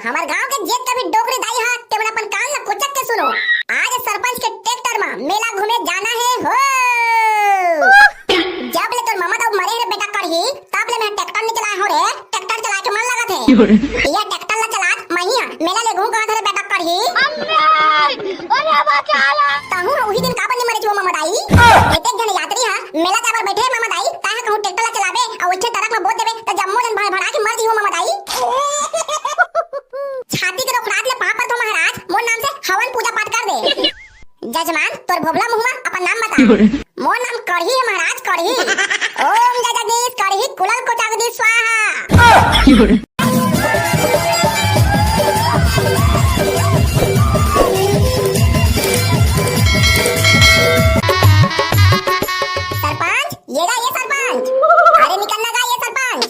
हमार गांव के जेत कभी डोगरी दाई हा तेमन अपन कान ला कोचक के सुनो। आज सरपंच के ट्रैक्टर में मेला घूमे जाना है हो। जब ले तोर मामा तो मरे रे बेटा करही तब ले मैं ट्रैक्टर नहीं चलाया हो रे। ट्रैक्टर चला के मन लगा थे ये ट्रैक्टर ला चला महिया मेला ले घूम कहां थे बेटा करही। अरे बचा ला ताहू वही दिन का बने मरे जो मामा दाई एक जन यात्री हा मेला जावर बैठे मामा दाई काहे कहूं ट्रैक्टर ला चलाबे और अच्छे तरह में बोल देबे त जम्मो जन भड़ भड़ा के मर जी हो मामा दाई। छाती के रोक रात ले पहाड़ पर तो महाराज मोर नाम से हवन पूजा पाठ कर दे। जजमान तोर भोबला मुहमा अपन नाम बता। मोर नाम करही है महाराज करही। ओम जगदीश करही कुलल को जगदीश स्वाहा। सरपंच ये सरपंच अरे निकलना गा ये सरपंच।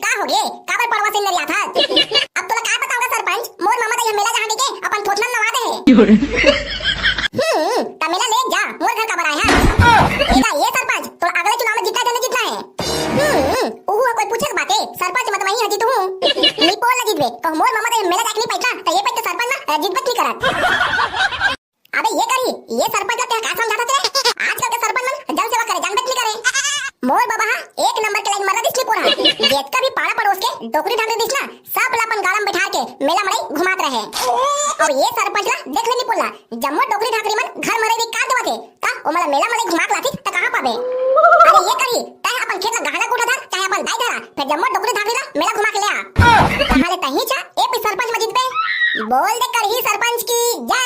का हो गे काबर परवा से नरिया था अब तोला का बताऊंगा सरपंच मोर मामा दई मेला जहां के अपन थोथना नवा दे। तमेला ले जा मोर घर का बराय है ये सरपंच तो अगले चुनाव में जीतना है। ओहु कोई पूछे बाते सरपंच मत वही हजी तू नी पोल लगी दे कह मोर मामा दई मेला देखनी पैसा त ये पैसा सरपंच ना जितबत नहीं करत। अबे ये करी ये सरपंच का का समझाता थे आजकल के सरपंच मन जन सेवा करे जानबत नहीं करे। मोर बाबा एक नंबर के लाइन मरा दिसली पोरा जेत का भी पाड़ा पड़ोस के डोकरी ढांगे दिसना सब अपन गालम बैठा के मेला मड़ई घुमात रहे। और ये सरपंच ला देख लेनी पोला जम्मो डोकरी ढाकरी मन घर मरे भी का देवा थे ता ओ मला मेला मड़ई घुमात लाथी त कहां पाबे। अरे ये करी तय अपन खेत का गहना कोठा था चाहे अपन दाई धरा फिर जम्मो डोकरी ढाकरी ला मेला घुमा के ले आ कहां ले तही चा ए भी सरपंच मजिद पे बोल दे करही सरपंच की जय।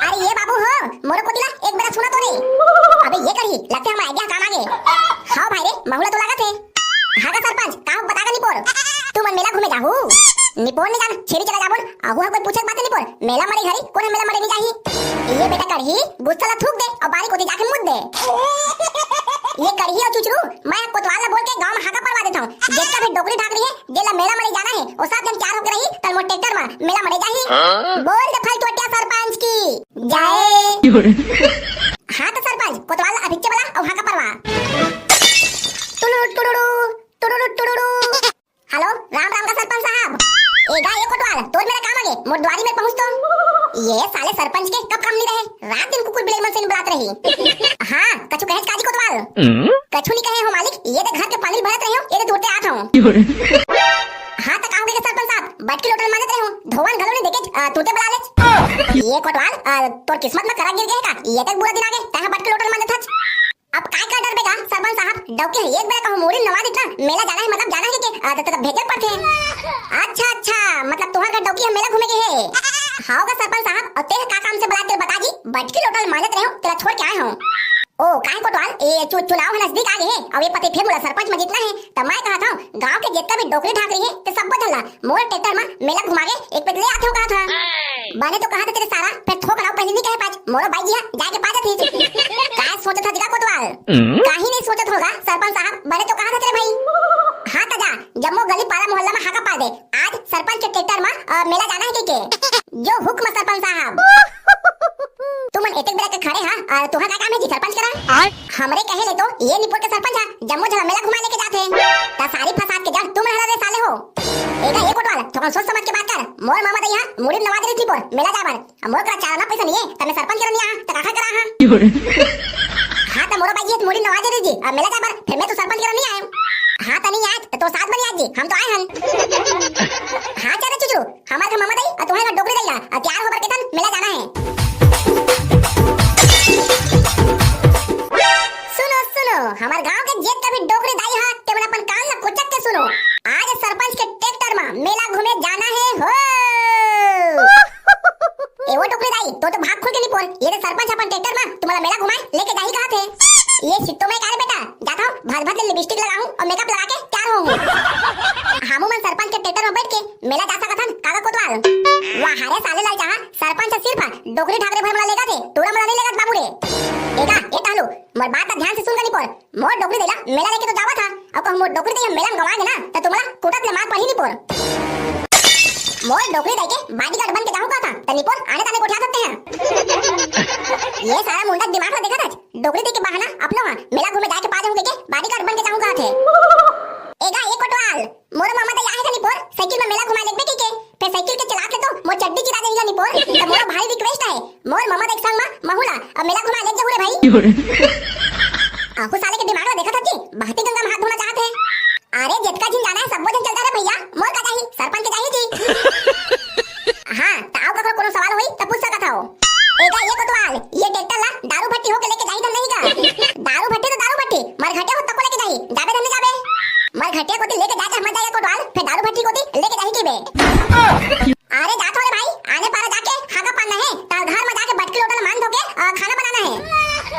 अरे ये बाबू हो मोर को दिला एक बार सुना तो नहीं। अबे ये करही लगते हम आइडिया काम आगे हां भाई रे महुला तो लगा थे हां का सरपंच का बता का निपोर तू मन मेला घूमे जाहू निपोर नहीं जान छेरी चला जाबोल आहू कोई पूछे बात निपोर मेला मरे घरी कोने मेला मरे नहीं जाही। ये बेटा करही गुस्सा ला थूक दे और बारी कोती जाके मुद दे। ये करही और चुचरू मैं कोतवाल ला बोल के गांव में हाका परवा देता हूं जेका भी डोकरी ढाक रही है जेला मेला मरे जाना है और साथ जन चार होकर रही कल मो ट्रैक्टर में मेला मरे जाही। बोल दे फलटोटिया सरपंच की जय। हां तो सरपंच कोतवाल अभिच्चे वाला और हाका परवा टुडुडु टुडुडु टुडुडु। हेलो राम राम का सरपंच साहब एगा ये कोतवाल तोर मेरा काम आगे मोर द्वारी में पहुंच तो ये साले सरपंच के कब काम नहीं रहे रात दिन कुकुर बिलाई मन से बुलात रही। हां कछु कहे काजी कोतवाल कछु नहीं कहे हो मालिक ये दे घर के पानी भरत रहे हो ये दे धोते आत हूं। हां त काऊ के सरपंच साहब बट की लोटल मानत रहे हो धोवन घलो नहीं देखे तूते बुला ले। ये कोतवाल तोर किस्मत में करा गिर गए का ये तक बुरा दिन आगे तहा बट की लोटल मानत था। अब काय का डर बेगा सरपंच साहब डौके एक बार कहूं मोरी नवा देता मेला जाना है मतलब जाना है के भेजल पड़थे। अच्छा मतलब तोहर का डौकी हम मेला घूमे के है हां का सरपंच साहब और तेरे का काम से बुला तेरे बता जी बटकी लोटल मानत रहे हो तेरा छोड़ के आए हो। ओ काय कोतवाल ए चुनाव नजदीक आ गए है अब ये पति फिर बोला सरपंच में जीतना है तब मैं कहा था गांव के जितना भी डोकरी ढाक रही है ते सब बदलना मोर ट्रैक्टर में मेला घुमा के एक पे ले आते हो कहा था बने तो कहा था तेरे सारा फिर ठोक लाओ पहले नहीं कहे पाँच मोरो भाई जी जाके पाजा थी काय सोचा था दिखा कोतवाल काहे नहीं सोचत होगा सरपंच साहब बने तो कहा था तेरे भाई। हां तजा जम्मो गली पारा मोहल्ला में हाका पा दे आज सरपंच के ट्रैक्टर में मेला जाना है के जो हुक्म सरपंच साहब तुमन एतक बेला के खड़े हां तोहा का काम है जी सरपंच करा हमरे कहे ले तो ये निपुर के सरपंच हां जम्मो जगह मेला घुमा लेके जाते ता सारी फसाद के जड़ तुम हरा रे साले हो। एगा ये कोटवाल तो सोच समझ के बात कर मोर मामा दई हां मुड़ी नवा दे निपुर मेला जाबर मोर का चारना पैसा नहीं है तने सरपंच करनी हां त काका करा हां हां त मोर भाई जी मुड़ी नवा दे जी मेला जाबर फिर मैं तो सरपंच करनी आया हां तनी आज तो साथ बनी आज जी हम तो आए हन। हां चले चुचू हमार मामा दई तुम्हारे डोकरी दैया तैयार होकर के तन मेला जाना है। सुनो हमार गांव के जेत कभी डोकरी दाई हां तेमन अपन कान ला कोचक के सुनो। आज सरपंच के ट्रैक्टर में मेला घूमे जाना है हो। ए वो डोकरी दाई तो भाग खुल के नहीं पोर ये सरपंच अपन ट्रैक्टर में तुम्हारा मेला घुमाए लेके जाही कहा थे। ये सिट्टो में कारे बेटा जाता हूं भात भात लिपस्टिक लगाऊं और मेकअप लगा के तैयार होऊं हमू मन सरपंच के ट्रैक्टर में बैठ के मेला जा सकत हन काका कोतवाल वाह हारे साले लाई जहां सरपंच सिर्फ डोकरी ढाकरे भर मला लेगा थे तोरा मला नहीं लेगा बाबू रे। एगा ए तालू मोर बात ध्यान से सुन के नहीं पोर मोर डोकरी देला मेला लेके तो जावा था अब कहूं मोर डोकरी दे मेला में गवा देना त तुम्हारा कोटत ले मार पड़ी नहीं पोर मोर डोकरी दे के बॉडीगार्ड बन के जाऊं का था त निपोर आने ताने को उठा सकते हैं। ये सारा मुंडा दिमाग में देखा था डोकरी दे के बहाना अपनो मेला घूमे जाके पा जाऊं के बॉडीगार्ड बन के जाऊं का थे। एगा एक कोटवाल मोर मामा अब मेला घुमा ले जरूर भाई। आपको साले के दिमाग में देखा था कि बहती गंगा में हाथ धोना चाहते हैं। अरे जितना जिन जाना है सब वो जन चलता रहे भैया, मोर का चाहिए सरपंच के चाहिए जी। हां ताऊ का कोनो सवाल होई त पूछ सकत हो। एगा ये कोतवाल ये ट्रैक्टर ला दारू भट्टी होके लेके जाई धन नहीं का। दारू भट्टी तो दारू भट्टी मरघटे हो तक को लेके जाई जाबे धन जाबे मरघटे को लेके जाके हम जाएगा कोतवाल फिर दारू भट्टी को लेके जाई की बे। अरे जा थोड़े भाई आने पारा जाके खागा पाना है तार घर में जाके बटकी लोटन मान धोके खाना बनाना है।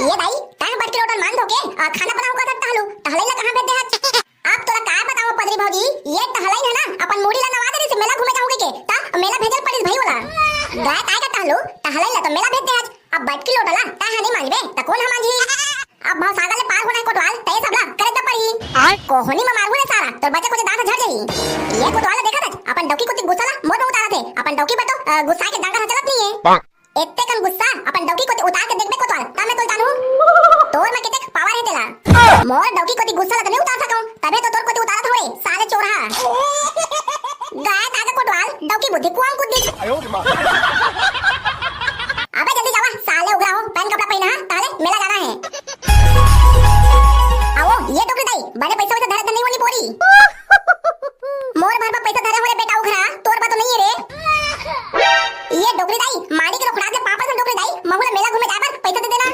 ये भाई तार बटकी लोटन मान धोके खाना बनाऊ का सकता हलू टहले ला कहां भेज दे। अब तोला का बताओ पदरी भौजी ये टहलाई है ना अपन मुड़ी ला नवा दे से मेला घूमे जाओगे के ता मेला भेजल पड़ी भाई वाला गाय काय का टहलू टहलाई ला तो मेला भेज दे आज। अब बटकी लोटला ता नहीं मानबे त कौन हम मांझी। अब भाव सागा ले पार होना है कोतवाल तय सबला करे त पड़ी कोहनी में मारू ने सारा तो बच्चे को दांत झड़ जाई। ये कोतवाल देखा था अपन डौकी को गुस्सा मोर उतारा थे अपन डौकी बटो गुस्सा के दांत चलत नहीं है। इतने कन गुस्सा अपन डौकी को उतार के देखबे कोतवाल ता मैं तो जानू तोर में कितने पावर है तेला। मोर डौकी को गुस्सा लग नहीं उतार सकूं तबे तो तोर को उतारा थोड़े साले चोरहा गाय ताका कोतवाल डौकी बुद्धि कुआं कुद्दी। अबे जल्दी जावा साले उगरा हो पैन कपड़ा पहना ताले मेला जाना है। आओ ये टोकरी दाई बड़े पैसे वैसे धरे नहीं वाली बोरी मोर भर पर पैसा धरे होरे बेटा उगरा तोर बा तो नहीं है रे। ये डोकरी दाई मारी के खुड़ा के पापा से डोकरी दाई महुला मेला घूमे जाबर पैसा दे देना।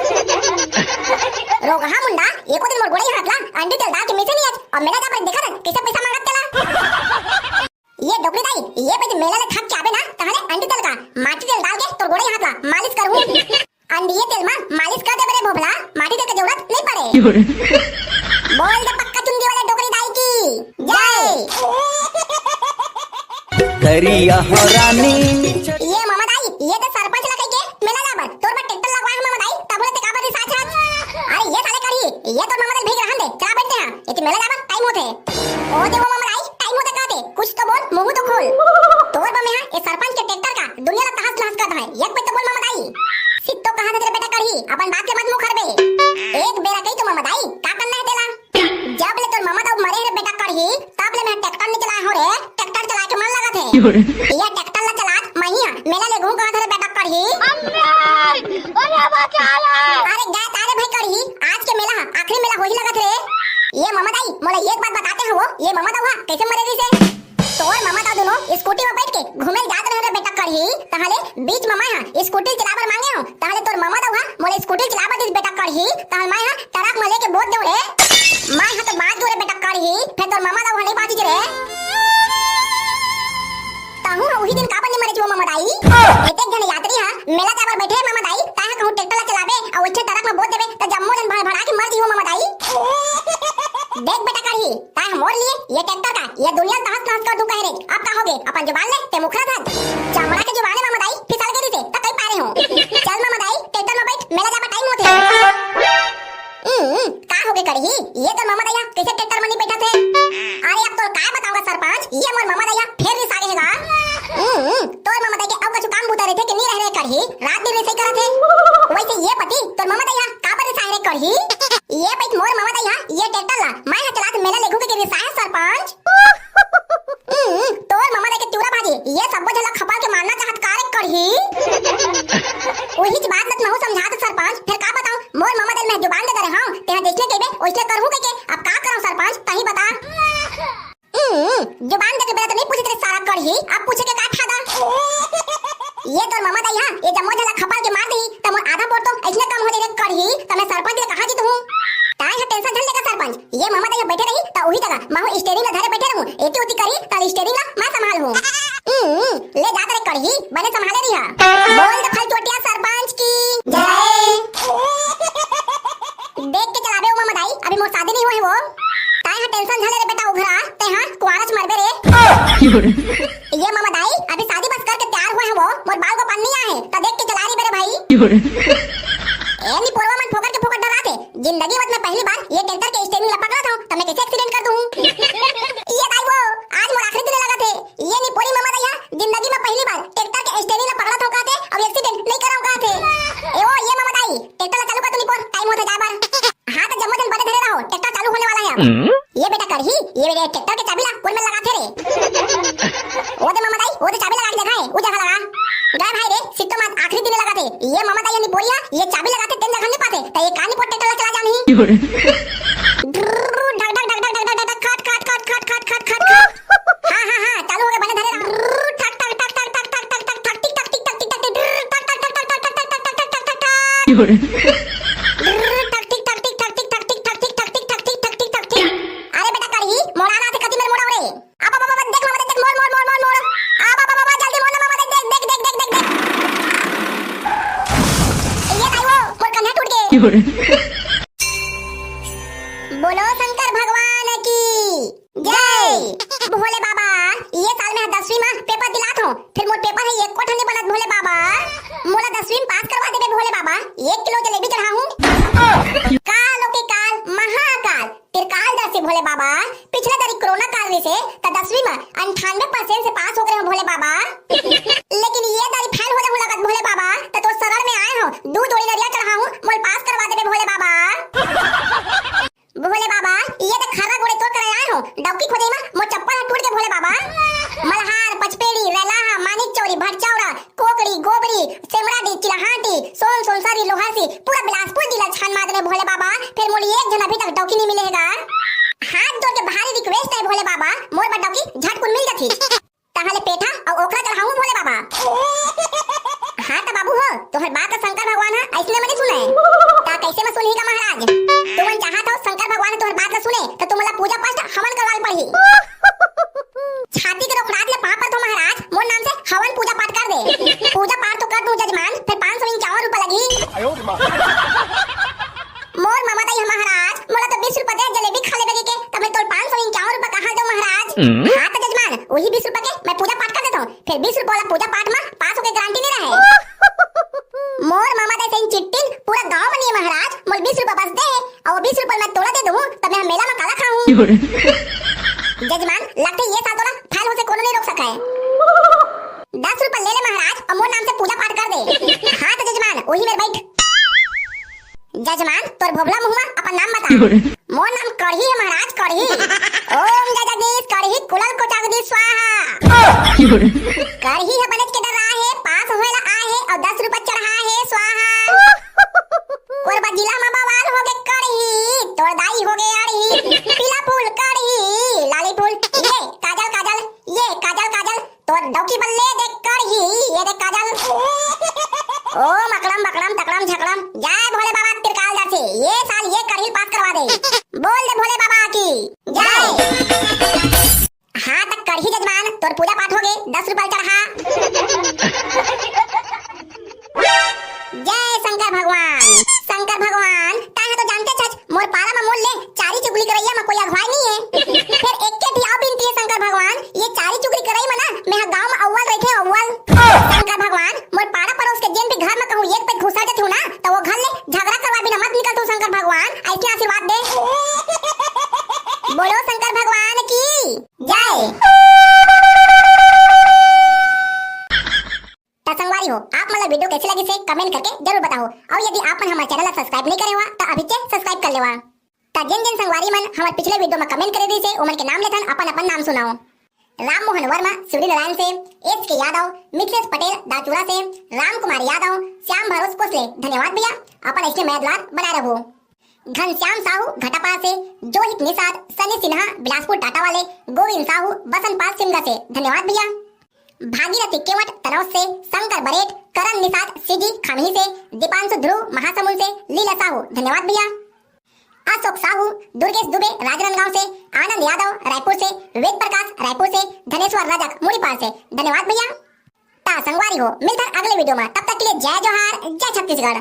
रोगहा मुंडा एको दिन मोर गोड़ी हाथला अंडे तेल डाल के मेसे नहीं आज और मेला जाबर देखा था कैसे पैसा मांगत तेला। ये डोकरी दाई ये पैसे मेला ले थक के आबे ना तहले अंडे तेल का माटी तेल डाल के तोर गोड़ी हाथला मालिश करहूं अंडिये तेल में मालिश कर दे बरे भोभला माटी तेल की जरूरत नहीं पड़े। बोल दे पक्का चुंदी वाले डोकरी दाई की जय। करिया हो रानी ये मामा दाई ये तो सरपंच लगा के मेला जाबर तोर पर ट्रैक्टर लगवा है मामा दाई तब बोले ते का बदी साथ साथ। अरे ये साले करी ये तो मामा दाई भेज रहन दे चला बैठते हैं ये मेला जाबर टाइम होते ओ दे वो मामा दाई टाइम होते कहते कुछ तो बोल मुंह तो खोल तोर बा में हां ये सरपंच के ट्रैक्टर का दुनिया ला तहस नहस कर है एक पे तो बोल मामा दाई सित्तो कहां से तेरे बेटा करी अपन बात के मत मुंह खरबे एक बेरा कही तो मामा दाई का करना है तेला। जब ले तोर मामा दाऊ मरे रे बेटा करही तब ले मैं ट्रैक्टर नहीं चला हो रे ट्रैक्टर चला के मन लगा थे ये ट्रैक्टर ला चला महिया मेला ले घूम कहां रे बेटा करही अरे बचा ला। अरे गाय तारे भाई करही आज के मेला आखिरी मेला होई लगा थे। ये मामा दाई मोला एक बात बताते हो ये मामा दाऊ कैसे मरे री से तोर मामा दाऊ दोनों स्कूटी में बैठ के घूमे जात रहे रे बेटा करही तहले बीच मामा हां स्कूटी चलाबर मांगे हो तहले तोर मामा दाऊ मोला स्कूटी चलाबर दिस बेटा करही तहल मैं हां ट्रक में लेके बोत दे रे मैं हां तो बात जोरे बेटा करही फिर तोर मामा दाऊ नहीं पाती रे ताहू वही दिन का बने मरे जो मामा दाई एक जन यात्री हां मेला जाबर बैठे मामा दाई ताहा कहूं ट्रैक्टर ला चलाबे और उठे ट्रक में बोत देबे त जम्मो जन भड़ा के मर जीवो मामा दाई। देख बेटा करही ताहा मोर लिए ये ट्रैक्टर का ये दुनिया तहस नहस कर दूं कह रे अब का होगे अपन जुबान ले ते मुखरा था चमड़ा के जुबान मामा दाई फिसल गई से त कई पारे हो चल मामा दाई ट्रैक्टर में बैठ मेला जाबर टाइम होते का होगे करही ये तो मामा दैया कैसे ट्रैक्टर में नहीं बैठा थे। अरे अब तो का बताऊंगा सरपंच ये मोर मामा दैया फिर भी सागे हैगा तोर मामा दैया अब कुछ काम बुता रहे थे कि नहीं रह रहे करही रात दिन ऐसे करत है वैसे ये पति तोर मामा दैया का पर सारे करही ये पैत मोर मामा दैया ये ट्रैक्टर ला मैं चला के मेला लेगू के साहे सरपंच तोर मामा दैया के चूरा भाजी ये सब झला खपा के मारना चाहत कार करही वही बात मत महू समझात सरपंच फिर का बताऊं मोर मामा दैया मैं जुबान दे रहा हूं तेरा देखले केबे ओइसे करहूं के अब का करूं सरपंच तही बता। जुबान दे के बेटा तो नहीं पूछे तेरे सारा करही अब पूछे के का फायदा। ये तो मामा दैया ये जम्मो झला खपा के मार दी त मोर आधा बोर तो ऐसने कम हो जाए करही त मैं सरपंच ले कहां जीत हूं ताई है टेंशन झल लेगा सरपंच ये मामा दैया बैठे रही त वही जगह मैं स्टीयरिंग ला धरे बैठे रहूं एती उती करी त स्टीयरिंग ला मैं संभाल हूं ले जा करे करही बने संभाले रही है। बोल दे फल चोटिया सरपंच की जय। देख के चलाबे मामा दाई अभी मोर शादी नहीं हुआ है वो ताई है टेंशन झले रे बेटा उघरा ते हां कुआरच मरबे रे ये मामा दाई अभी शादी बस करके तैयार हुआ है वो मोर बाल को पानी नहीं आए त देख के चला रही मेरे भाई एनी पोरवा मन फोकट के फोकट डरा थे जिंदगी मत में पहली बार ये ट्रैक्टर के स्टीयरिंग ला पकड़ा था त मैं कैसे एक्सीडेंट कर दूं ये दाई वो आज मोर आखिरी दिन लगा थे ये नी पोरी मामा दैया जिंदगी में पहली बार ट्रैक्टर के स्टीयरिंग ला पकड़ा था कहते अब एक्सीडेंट नहीं कराऊं कहते ए ओ ये मामा दाई ट्रैक्टर ला चालू कर तू नहीं पोर टाइम होता जाबर हां तो जम्मो जन बड़े धरे रहो ट्रैक्टर चालू होने वाला है अब ये बेटा करही ये ट्रैक्टर के चाबी ला कोन में लगा थे रे ओ दे मामा दाई ओ दे चाबी लगा के देखा है ओ जगह लगा गाय भाई रे सिट्टो मत आखिरी दिन लगा थे ये मामा दाई ने बोलिया ये चाबी लगा थे तो ये कानी पोटे टला चला जानी ढक ढक ढक ढक ढक ढक खट खट खट खट खट खट खट खट हां चालू हो गए बने धरे ठक ठक ठक ठक ठक ठक ठक ठक टिक टक टिक टक टिक टक टक टक टक टक टक टक टक टक टक टक अरे बेटा करही मोड़ा ना थे कति मेरे मोड़ा रे अब बाबा देख मामा देख मोड़ मोड़ मोड़ मोड़ अब बाबा जल्दी मोड़ मामा देख देख देख देख ये भाई वो मोड़ कन्या टूट गए बोलो शंकर भगवान की जय भोले बाबा ये साल में 10वीं में पेपर दिलात हो फिर मोर पेपर है एक कोठा नहीं बनत भोले बाबा मोला 10वीं में पास करवा देबे भोले बाबा 1 किलो जलेबी चढ़ाऊं कालो के काल महाकाल त्रिकाल दर्शी भोले बाबा पिछले दरी कोरोना काल में से त 10वीं में 98% से पास हो गए हो भोले बाबा लेकिन ये दरी फेल हो जाऊ लगत भोले बाबा त तो शरण में आए हो दूध जोड़ी नरिया चढ़ाऊं मोल पास करवा देबे भोले बाबा भोले बाबा ये तो खरा गोड़े तोड़ कर आए हो डबकी खोजे में मो चप्पल टूट के भोले बाबा मलहार पचपेड़ी रेलाहा मानिक चौरी भटचौड़ा कोकड़ी गोबरी सेमराडी चिलाहाटी सोन सोनसारी लोहासी पूरा बिलासपुर जिला छान मार दे भोले बाबा फिर मोली एक जन अभी तक डौकी नहीं मिलेगा हाथ जोड़ के भारी रिक्वेस्ट है भोले बाबा मोर बा डौकी झटकुन मिल जाती ताहले पेठा और ओखरा चढ़ाऊं भोले बाबा हां त बाबू हो तोहर बात शंकर भगवान है ऐसने मने सुने ता कैसे में सुनही का महाराज तुमन चाहत हो शंकर भगवान तोहर बात सुने तो तुमला पूजा पाठ हवन करवाल पड़ी छाती के रोकड़ात ले पाप पर तो महाराज मोर नाम से हवन पूजा पाठ कर दे पूजा पाठ तो कर दूं जजमान फिर 551 रुपए लगी मोर मामा दई महाराज मोला तो 20 रुपए दे जलेबी खा लेबे के तब मैं तोर 551 रुपए कहां दो महाराज हां तो जजमान वही 20 रुपए के मैं पूजा पाठ कर देता हूं फिर 20 रुपए वाला पूजा पाठ में पास होके गारंटी नहीं रहे मोर मामा दई सेन चिट्टिन पूरा गांव बनी है महाराज मोल 20 रुपए बस दे और वो 20 रुपए मैं तोड़ा दे दूं तब मैं मेला में काला खाऊं जजमान लगते ये सातोला फैल हो से कोनो नहीं रोक सका है 10 रुपए ले ले महाराज और मोर नाम से पूजा पाठ कर दे हां तो जजमान वही मेरे बैठ जजमान तोर भोबला मुहमा अपन नाम बता मोर नाम कढ़ी है महाराज कढ़ी ओम जगदीश कढ़ी कुलल को जगदीश स्वाहा कढ़ी है बनज के डरा है पास होएला आ है और 10 रुपए चढ़ा है स्वाहा कोरबा जिला में बवाल हो गए कढ़ी तोर दाई हो गए अड़ी पीला फूल कढ़ी लाली फूल ये काजल काजल ये काजल काजल तोर डौकी बल्ले देख कढ़ी ये देख काजल ओ मकड़म बकड़म तकड़म झकड़म जय भोले बाबा त्रिकाल दर्शी ये साल ये कढ़ी पास करवा दे बोल दे भोले बाबा की जय हां तक कढ़ी जजमान तोर पूजा पाठ हो गए 10 रुपए चढ़ा जय शंकर भगवान ताहे तो जानते छछ मोर पारा में मोल ले चारी चुगली करैया में कोई अगवाई नहीं है फिर एक के दिया बिनती है शंकर भगवान ये चारी चुगली करई में ना मैं गांव में अव्वल रखे अव्वल शंकर भगवान मोर पारा पड़ोस के जेन भी घर में कहूं एक पे घुसा देत हूं ना तो वो घर ले झगड़ा करवा बिना मत निकल तू शंकर भगवान ऐसे आशीर्वाद दे बोलो शंकर भगवान की जय संगवारी हो आप मतलब वीडियो कैसी लगी से कमेंट करके जरूर बताओ और यदि आप हमारे चैनल सब्सक्राइब नहीं करे हुआ तो अभी से सब्सक्राइब कर लेवा ता जिन जिन संगवारी मन हमारे पिछले वीडियो में कमेंट करे दी से उमन के नाम लेथन अपन अपन नाम सुनाओ राम मोहन वर्मा सूर्य नारायण से एस के यादव मिथलेश पटेल दाचूरा से राम कुमार यादव श्याम भरोस कोसले धन्यवाद भैया अपन ऐसे मेदवार बना रहो घनश्याम साहू घटापा से जोहित निषाद सनी सिन्हा बिलासपुर टाटा वाले गोविंद साहू बसंत पाल सिमगा से धन्यवाद भैया भागीरथी केवट तनौस से शंकर बरेट करण निषाद सीजी खामही से दीपांशु ध्रुव महासमुंद से लीला साहू धन्यवाद भैया अशोक साहू दुर्गेश दुबे राजनांदगांव से आनंद यादव रायपुर से वेद प्रकाश रायपुर से धनेश्वर रजक मुड़ीपाल से धन्यवाद भैया ता संगवारी हो मिलता अगले वीडियो में तब तक के लिए जय जोहार जय छत्तीसगढ़।